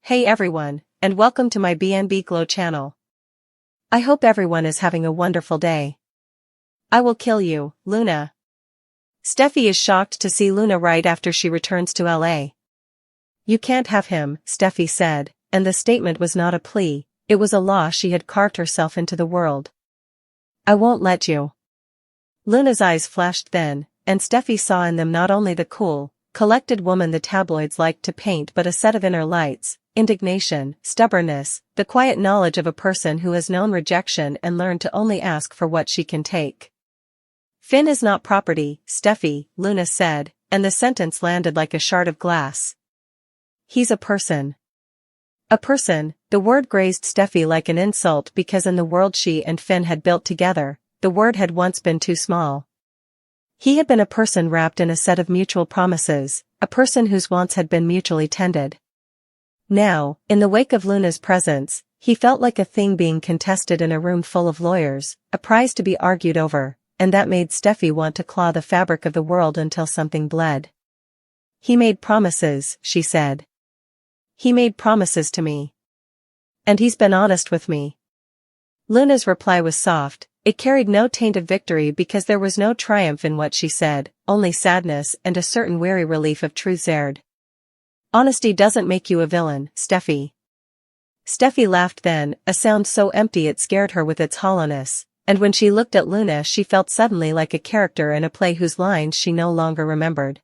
Hey everyone, and welcome to my BNB Glow channel. I hope everyone is having a wonderful day. I will kill you, Luna. Steffy is shocked to see Luna right after she returns to LA. You can't have him, Steffy said, and the statement was not a plea, it was a law she had carved herself into the world. I won't let you. Luna's eyes flashed then, and Steffy saw in them not only the cool, collected woman the tabloids liked to paint but a set of inner lights, indignation, stubbornness, the quiet knowledge of a person who has known rejection and learned to only ask for what she can take. Finn is not property, Steffy, Luna said, and the sentence landed like a shard of glass. He's a person. A person, the word grazed Steffy like an insult because in the world she and Finn had built together, the word had once been too small. He had been a person wrapped in a set of mutual promises, a person whose wants had been mutually tended. Now, in the wake of Luna's presence, he felt like a thing being contested in a room full of lawyers, a prize to be argued over, and that made Steffy want to claw the fabric of the world until something bled. He made promises, she said. He made promises to me. And he's been honest with me. Luna's reply was soft. It carried no taint of victory because there was no triumph in what she said, only sadness and a certain weary relief of truth's aired. Honesty doesn't make you a villain, Steffy. Steffy laughed then, a sound so empty it scared her with its hollowness, and when she looked at Luna she felt suddenly like a character in a play whose lines she no longer remembered.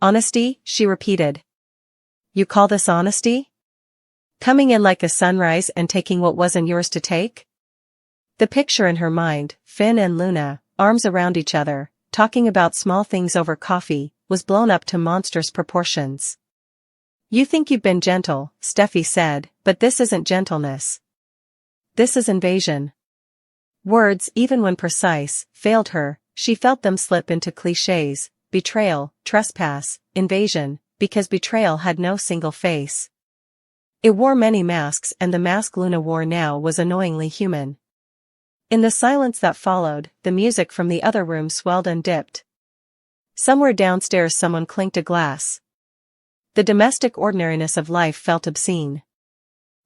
Honesty, she repeated. You call this honesty? Coming in like a sunrise and taking what wasn't yours to take? The picture in her mind, Finn and Luna, arms around each other, talking about small things over coffee, was blown up to monstrous proportions. You think you've been gentle, Steffy said, but this isn't gentleness. This is invasion. Words, even when precise, failed her, she felt them slip into clichés, betrayal, trespass, invasion, because betrayal had no single face. It wore many masks and the mask Luna wore now was annoyingly human. In the silence that followed, the music from the other room swelled and dipped. Somewhere downstairs someone clinked a glass. The domestic ordinariness of life felt obscene.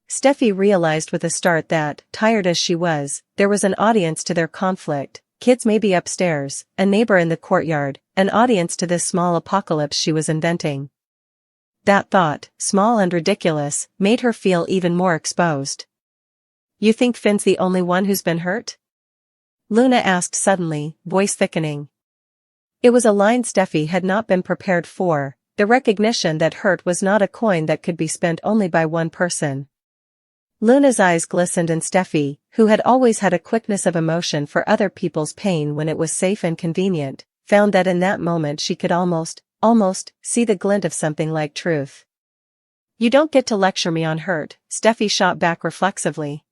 Steffy realized with a start that, tired as she was, there was an audience to their conflict, kids maybe upstairs, a neighbor in the courtyard, an audience to this small apocalypse she was inventing. That thought, small and ridiculous, made her feel even more exposed. You think Finn's the only one who's been hurt? Luna asked suddenly, voice thickening. It was a line Steffy had not been prepared for, the recognition that hurt was not a coin that could be spent only by one person. Luna's eyes glistened and Steffy, who had always had a quickness of emotion for other people's pain when it was safe and convenient, found that in that moment she could almost see the glint of something like truth. You don't get to lecture me on hurt, Steffy shot back reflexively.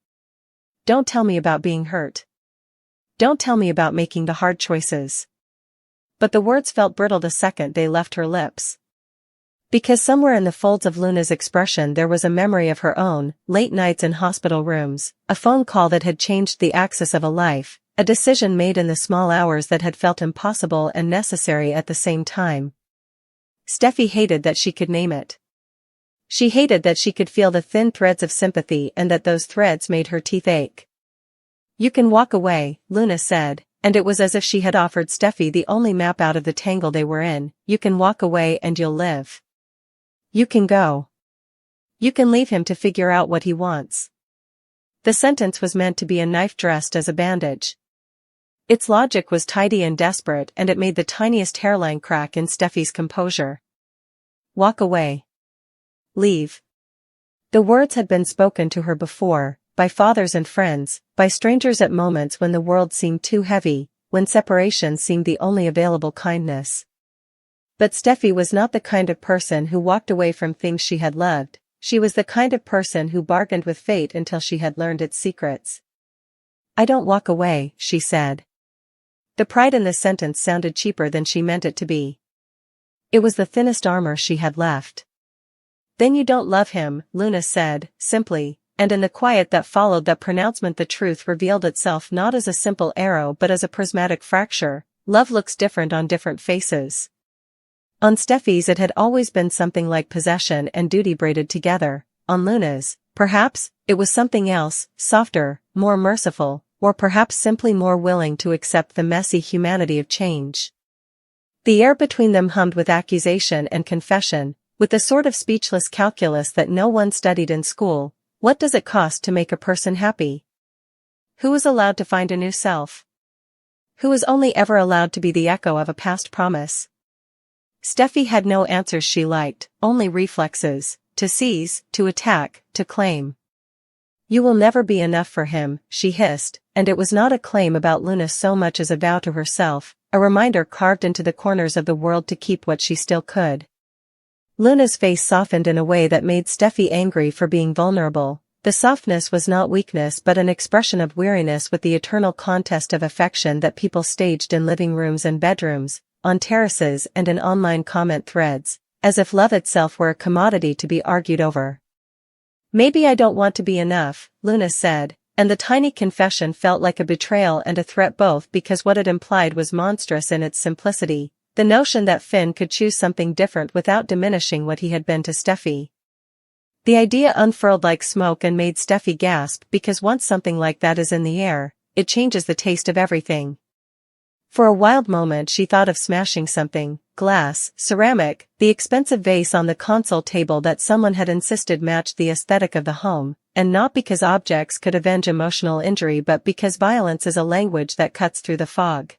Don't tell me about being hurt. Don't tell me about making the hard choices. But the words felt brittle the second they left her lips. Because somewhere in the folds of Luna's expression there was a memory of her own, late nights in hospital rooms, a phone call that had changed the axis of a life, a decision made in the small hours that had felt impossible and necessary at the same time. Steffy hated that she could name it. She hated that she could feel the thin threads of sympathy and that those threads made her teeth ache. You can walk away, Luna said, and it was as if she had offered Steffy the only map out of the tangle they were in. You can walk away and you'll live. You can go. You can leave him to figure out what he wants. The sentence was meant to be a knife dressed as a bandage. Its logic was tidy and desperate and it made the tiniest hairline crack in Steffy's composure. Walk away. Leave. The words had been spoken to her before, by fathers and friends, by strangers at moments when the world seemed too heavy, when separation seemed the only available kindness. But Steffy was not the kind of person who walked away from things she had loved, she was the kind of person who bargained with fate until she had learned its secrets. I don't walk away, she said. The pride in the sentence sounded cheaper than she meant it to be. It was the thinnest armor she had left. Then you don't love him, Luna said, simply, and in the quiet that followed that pronouncement the truth revealed itself not as a simple arrow but as a prismatic fracture. Love looks different on different faces. On Steffy's it had always been something like possession and duty braided together. on Luna's. Perhaps it was something else, softer, more merciful, or perhaps simply more willing to accept the messy humanity of change. The air between them hummed with accusation and confession, with the sort of speechless calculus that no one studied in school. What does it cost to make a person happy? Who is allowed to find a new self? Who is only ever allowed to be the echo of a past promise? Steffi had no answers she liked, only reflexes, to seize, to attack, to claim. You will never be enough for him, she hissed, and it was not a claim about Luna so much as a vow to herself, a reminder carved into the corners of the world to keep what she still could. Luna's face softened in a way that made Steffi angry for being vulnerable. The softness was not weakness but an expression of weariness with the eternal contest of affection that people staged in living rooms and bedrooms, on terraces and in online comment threads, as if love itself were a commodity to be argued over. Maybe I don't want to be enough, Luna said, and the tiny confession felt like a betrayal and a threat both because what it implied was monstrous in its simplicity, the notion that Finn could choose something different without diminishing what he had been to Steffi. The idea unfurled like smoke and made Steffi gasp because once something like that is in the air, it changes the taste of everything. For a wild moment she thought of smashing something, glass, ceramic, the expensive vase on the console table that someone had insisted matched the aesthetic of the home, and not because objects could avenge emotional injury but because violence is a language that cuts through the fog.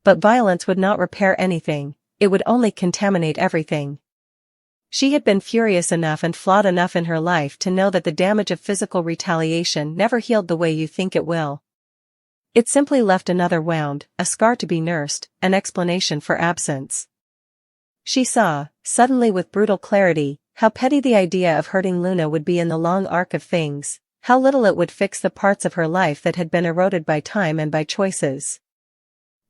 But violence would not repair anything, it would only contaminate everything. She had been furious enough and flawed enough in her life to know that the damage of physical retaliation never healed the way you think it will. It simply left another wound, a scar to be nursed, an explanation for absence. She saw, suddenly with brutal clarity, how petty the idea of hurting Luna would be in the long arc of things, how little it would fix the parts of her life that had been eroded by time and by choices.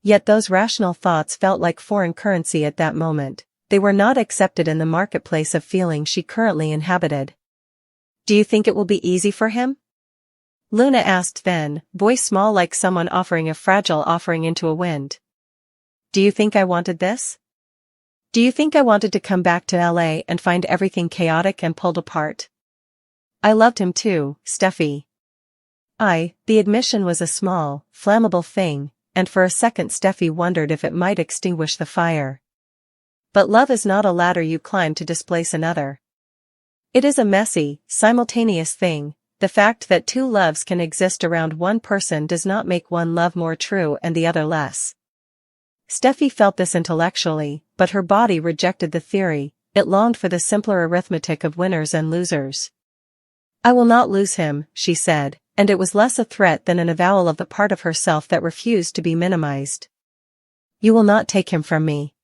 Yet those rational thoughts felt like foreign currency at that moment. They were not accepted in the marketplace of feeling she currently inhabited. Do you think it will be easy for him? Luna asked then, voice small like someone offering a fragile offering into a wind. Do you think I wanted this? Do you think I wanted to come back to LA and find everything chaotic and pulled apart? I loved him too, Steffi. The admission was a small, flammable thing, and for a second Steffi wondered if it might extinguish the fire. But love is not a ladder you climb to displace another. It is a messy, simultaneous thing. The fact that two loves can exist around one person does not make one love more true and the other less. Steffi felt this intellectually, but her body rejected the theory. It longed for the simpler arithmetic of winners and losers. I will not lose him, she said, and it was less a threat than an avowal of the part of herself that refused to be minimized. You will not take him from me.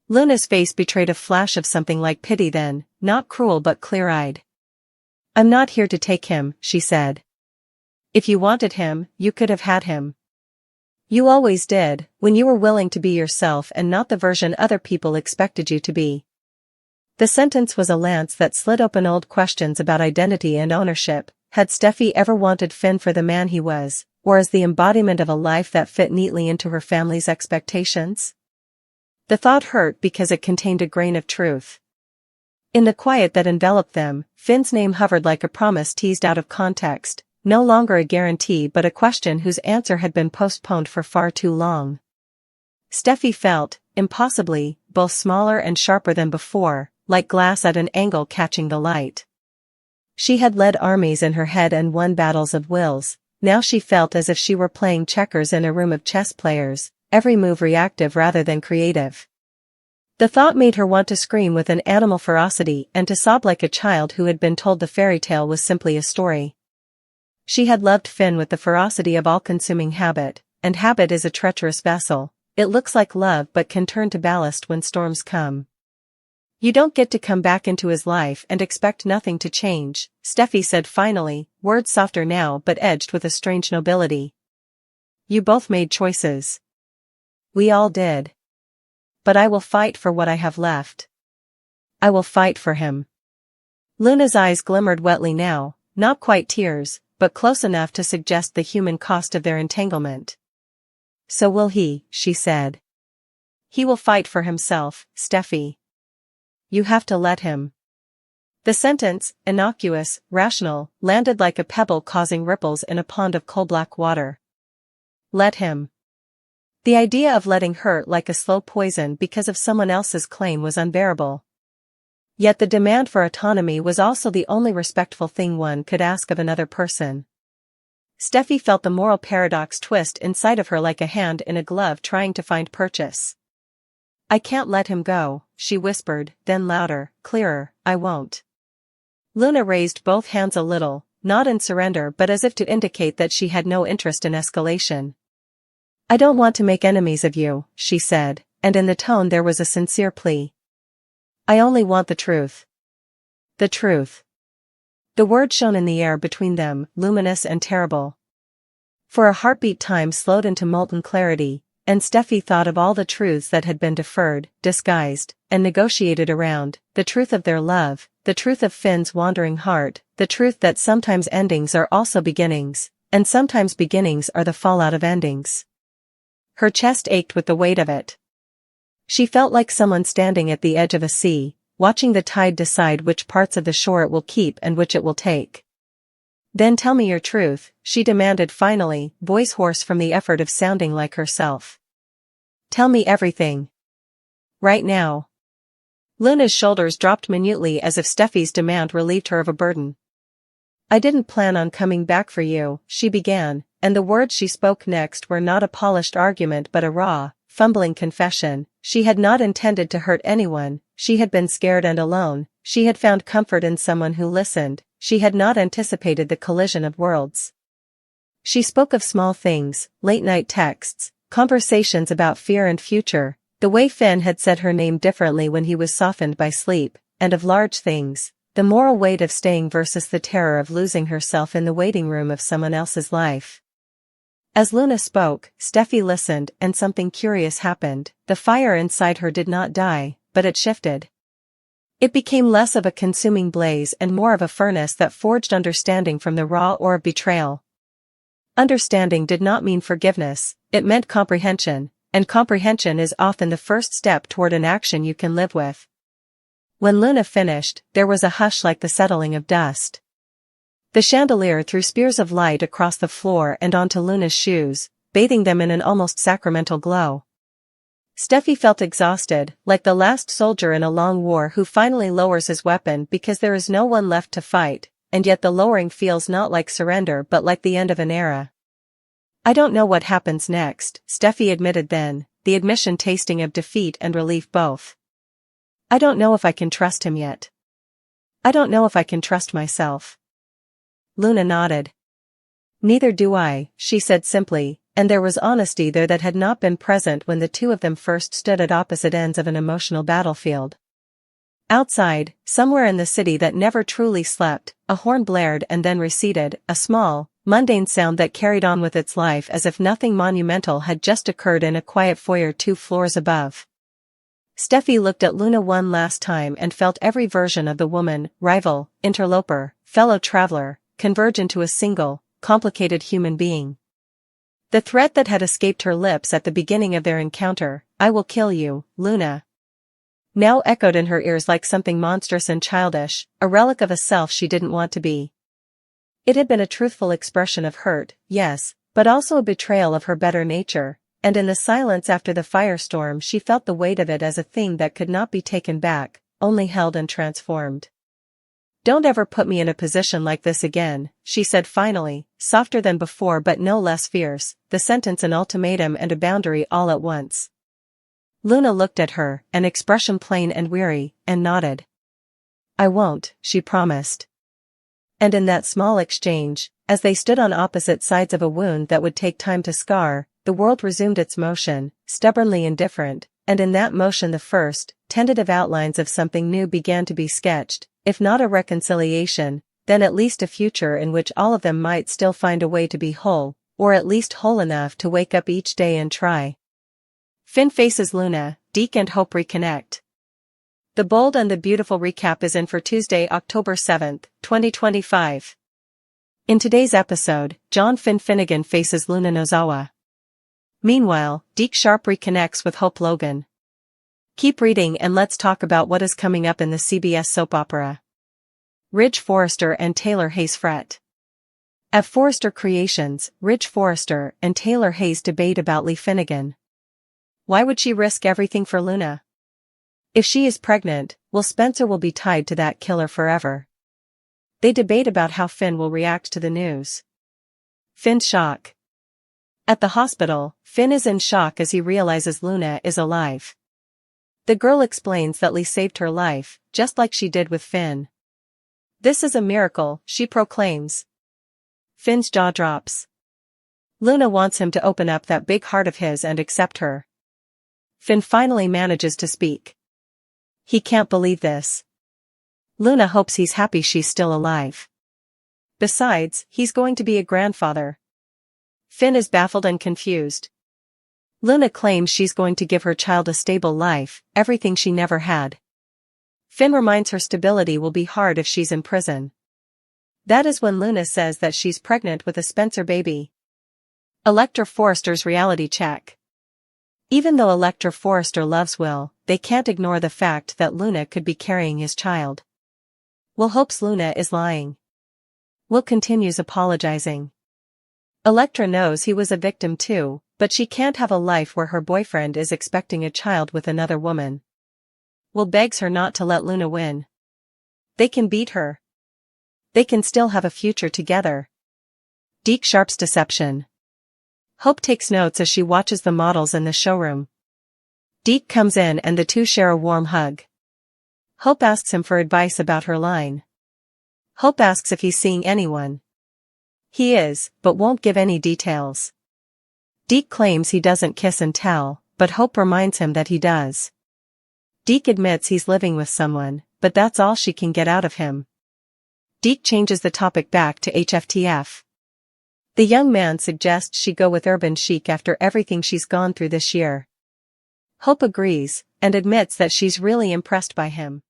Luna's face betrayed a flash of something like pity then, not cruel but clear-eyed. I'm not here to take him, she said. If you wanted him, you could have had him. You always did, when you were willing to be yourself and not the version other people expected you to be. The sentence was a lance that slid open old questions about identity and ownership. Had Steffi ever wanted Finn for the man he was, or as the embodiment of a life that fit neatly into her family's expectations? The thought hurt because it contained a grain of truth. In the quiet that enveloped them, Finn's name hovered like a promise teased out of context, no longer a guarantee but a question whose answer had been postponed for far too long. Steffi felt, impossibly, both smaller and sharper than before, like glass at an angle catching the light. She had led armies in her head and won battles of wills, now she felt as if she were playing checkers in a room of chess players, every move reactive rather than creative. The thought made her want to scream with an animal ferocity and to sob like a child who had been told the fairy tale was simply a story. She had loved Finn with the ferocity of all-consuming habit, and habit is a treacherous vessel. It looks like love but can turn to ballast when storms come. You don't get to come back into his life and expect nothing to change, Steffi said finally, words softer now but edged with a strange nobility. You both made choices. We all did. But I will fight for what I have left. I will fight for him. Luna's eyes glimmered wetly now, not quite tears, but close enough to suggest the human cost of their entanglement. So will he, she said. He will fight for himself, Steffi. You have to let him. The sentence, innocuous, rational, landed like a pebble causing ripples in a pond of coal-black water. Let him. The idea of letting hurt like a slow poison because of someone else's claim was unbearable. Yet the demand for autonomy was also the only respectful thing one could ask of another person. Steffi felt the moral paradox twist inside of her like a hand in a glove trying to find purchase. I can't let him go, she whispered, then louder, clearer, I won't. Luna raised both hands a little, not in surrender but as if to indicate that she had no interest in escalation. I don't want to make enemies of you, she said, and in the tone there was a sincere plea. I only want the truth. The truth. The word shone in the air between them, luminous and terrible. For a heartbeat time slowed into molten clarity, and Steffi thought of all the truths that had been deferred, disguised, and negotiated around, the truth of their love, the truth of Finn's wandering heart, the truth that sometimes endings are also beginnings, and sometimes beginnings are the fallout of endings. Her chest ached with the weight of it. She felt like someone standing at the edge of a sea, watching the tide decide which parts of the shore it will keep and which it will take. Then tell me your truth, she demanded finally, voice hoarse from the effort of sounding like herself. Tell me everything. Right now. Luna's shoulders dropped minutely as if Steffi's demand relieved her of a burden. I didn't plan on coming back for you, she began, and the words she spoke next were not a polished argument but a raw, fumbling confession. She had not intended to hurt anyone, she had been scared and alone, she had found comfort in someone who listened, she had not anticipated the collision of worlds. She spoke of small things, late-night texts, conversations about fear and future, the way Finn had said her name differently when he was softened by sleep, and of large things, the moral weight of staying versus the terror of losing herself in the waiting room of someone else's life. As Luna spoke, Steffi listened and something curious happened. The fire inside her did not die, but it shifted. It became less of a consuming blaze and more of a furnace that forged understanding from the raw ore of betrayal. Understanding did not mean forgiveness, it meant comprehension, and comprehension is often the first step toward an action you can live with. When Luna finished, there was a hush like the settling of dust. The chandelier threw spears of light across the floor and onto Luna's shoes, bathing them in an almost sacramental glow. Steffi felt exhausted, like the last soldier in a long war who finally lowers his weapon because there is no one left to fight, and yet the lowering feels not like surrender but like the end of an era. I don't know what happens next, Steffi admitted then, the admission tasting of defeat and relief both. I don't know if I can trust him yet. I don't know if I can trust myself. Luna nodded. Neither do I, she said simply, and there was honesty there that had not been present when the two of them first stood at opposite ends of an emotional battlefield. Outside, somewhere in the city that never truly slept, a horn blared and then receded, a small, mundane sound that carried on with its life as if nothing monumental had just occurred in a quiet foyer 2 floors above. Steffi looked at Luna one last time and felt every version of the woman, rival, interloper, fellow traveler, converge into a single, complicated human being. The threat that had escaped her lips at the beginning of their encounter, I will kill you, Luna, now echoed in her ears like something monstrous and childish, a relic of a self she didn't want to be. It had been a truthful expression of hurt, yes, but also a betrayal of her better nature, and in the silence after the firestorm she felt the weight of it as a thing that could not be taken back, only held and transformed. Don't ever put me in a position like this again, she said finally, softer than before but no less fierce, the sentence an ultimatum and a boundary all at once. Luna looked at her, an expression plain and weary, and nodded. I won't, she promised. And in that small exchange, as they stood on opposite sides of a wound that would take time to scar, the world resumed its motion, stubbornly indifferent, and in that motion the first, tentative outlines of something new began to be sketched, if not a reconciliation, then at least a future in which all of them might still find a way to be whole, or at least whole enough to wake up each day and try. Finn faces Luna, Deke and Hope reconnect. The bold and the beautiful recap is in for Tuesday, October 7th, 2025. In today's episode, John Finn Finnegan faces Luna Nozawa. Meanwhile, Deke Sharp reconnects with Hope Logan. Keep reading and let's talk about what is coming up in the CBS soap opera. Ridge Forrester and Taylor Hayes fret. At Forrester Creations, Ridge Forrester and Taylor Hayes debate about Lee Finnegan. Why would she risk everything for Luna? If she is pregnant, Spencer will be tied to that killer forever. They debate about how Finn will react to the news. Finn's shock. At the hospital, Finn is in shock as he realizes Luna is alive. The girl explains that Lee saved her life, just like she did with Finn. This is a miracle, she proclaims. Finn's jaw drops. Luna wants him to open up that big heart of his and accept her. Finn finally manages to speak. He can't believe this. Luna hopes he's happy she's still alive. Besides, he's going to be a grandfather. Finn is baffled and confused. Luna claims she's going to give her child a stable life, everything she never had. Finn reminds her stability will be hard if she's in prison. That is when Luna says that she's pregnant with a Spencer baby. Electra Forrester's reality check. Even though Electra Forrester loves Will, they can't ignore the fact that Luna could be carrying his child. Will hopes Luna is lying. Will continues apologizing. Electra knows he was a victim too, but she can't have a life where her boyfriend is expecting a child with another woman. Will begs her not to let Luna win. They can beat her. They can still have a future together. Deke Sharp's deception. Hope takes notes as she watches the models in the showroom. Deke comes in and the two share a warm hug. Hope asks him for advice about her line. Hope asks if he's seeing anyone. He is, but won't give any details. Deke claims he doesn't kiss and tell, but Hope reminds him that he does. Deke admits he's living with someone, but that's all she can get out of him. Deke changes the topic back to HFTF. The young man suggests she go with Urban Chic after everything she's gone through this year. Hope agrees, and admits that she's really impressed by him.